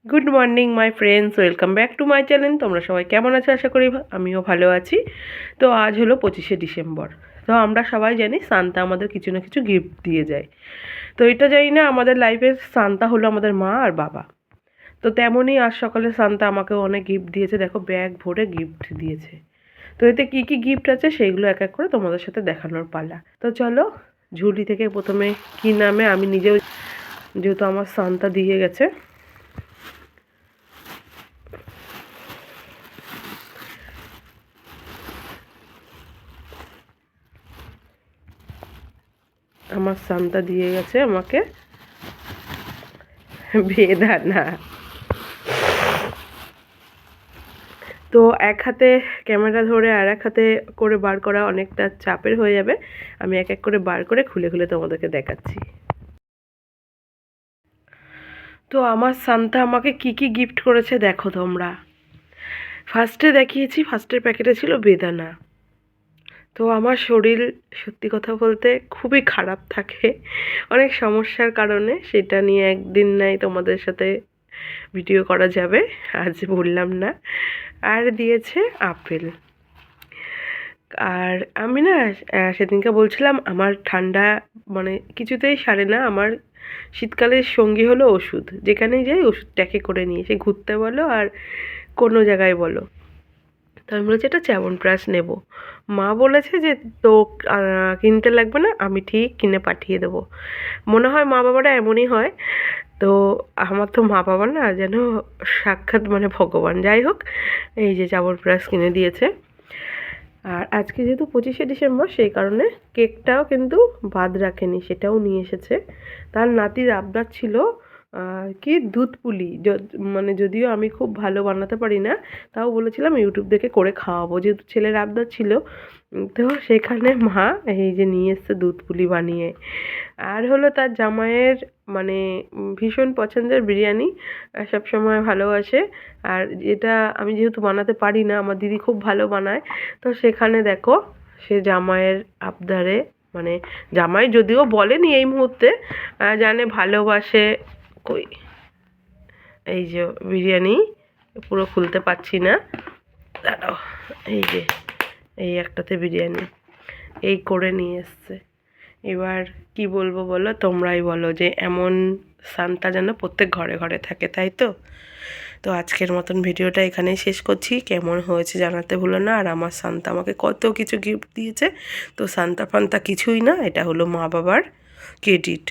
Good morning my friends, welcome back to my channel. তোমরা সবাই কেমন আছো? আশা করি আমিও ভালো আছি। তো আজ হলো 25শে ডিসেম্বর। তো আমরা সবাই জানি সান্তা আমাদের কিছু না কিছু গিফট দিয়ে যায়। তো এটা জানি না, আমাদের লাইফের সান্তা হলো আমাদের মা আর বাবা। তো তেমনই আজ সকালে সান্তা আমাকেও অনেক গিফট দিয়েছে। দেখো, ব্যাগ ভরে গিফট দিয়েছে। তো এতে কী কী গিফট আছে সেইগুলো এক এক করে তোমাদের সাথে দেখানোর পালা। তো চলো, ঝুলি থেকে প্রথমে কী নামে, আমি নিজেও যেহেতু আমার সান্তা দিয়ে গেছে। আমার সান্তা দিয়ে গেছে আমাকে বেদানা। তো এক হাতে ক্যামেরা ধরে আর এক হাতে করে বার করা অনেকটা চাপের হয়ে যাবে। আমি এক এক করে বার করে খুলে খুলে তোমাদেরকে দেখাচ্ছি। তো আমার সান্তা আমাকে কি কি গিফট করেছে দেখো তোমরা। ফার্স্টে দেখিয়েছি, ফার্স্টের প্যাকেটে ছিল বেদানা। তো আমার শরীর সত্যি কথা বলতে খুবই খারাপ থাকে অনেক সমস্যার কারণে। সেটা নিয়ে একদিন নাই তোমাদের সাথে ভিডিও করা যাবে, আজ বললাম না। আর দিয়েছে আপেল। আর আমি না সেদিনকে বলছিলাম আমার ঠান্ডা মানে কিছুতেই সারে না। আমার শীতকালের সঙ্গী হলো ওষুধ। যেখানেই যাই ওষুধ ট্যাকে করে নিয়ে, সে ঘুরতে বলো আর কোনো জায়গায় বলো। তো আমি বলেছি একটা চ্যবনপ্রাশ নেব। মা বলেছে যে তো কিনতে লাগবে না, আমি ঠিক কিনে পাঠিয়ে দেবো। মনে হয় মা বাবারা এমনই হয়। তো আমার তো মা বাবা না যেন সাক্ষাৎ মানে ভগবান। যাই হোক, এই যে চ্যবনপ্রাশ কিনে দিয়েছে। আর আজকে যেহেতু 25শে ডিসেম্বর, সেই কারণে কেকটাও কিন্তু বাদ রাখেনি, সেটাও নিয়ে এসেছে। তার নাতির আবদার ছিল কি দুধ পুলি। মানে যদিও আমি খুব ভালো বানাতে পারি না, তাও বলেছিলাম ইউটিউব দেখে করে খাওয়াবো, যেহেতু ছেলের আবদার ছিল। তো সেখানে মা এই যে নিয়ে এসছে দুধ পুলি বানিয়ে। আর হলো তার জামাইয়ের মানে ভীষণ পছন্দের বিরিয়ানি, সবসময় ভালোবাসে। আর এটা আমি যেহেতু বানাতে পারি না, আমার দিদি খুব ভালো বানায়। তো সেখানে দেখো, সে জামাইয়ের আবদারে মানে জামাই যদিও বলেনি এই মুহূর্তে, জানে ভালোবাসে। কই, এই যে বিরিয়ানি, পুরো খুলতে পারছি না, দাঁড়াও। এই যে এই একটাতে বিরিয়ানি এই করে নিয়ে এসছে। এবার কি বলবো বলো, তোমরাই বলো যে এমন সান্তা যেন প্রত্যেক ঘরে ঘরে থাকে, তাই তো? তো আজকের মতন ভিডিওটা এখানেই শেষ করছি। কেমন হয়েছে জানাতে ভুলো না। আর আমার সান্তা আমাকে কত কিছু গিফট দিয়েছে। তো সান্তা ফান্তা কিছুই না, এটা হলো মা বাবার ক্রেডিট।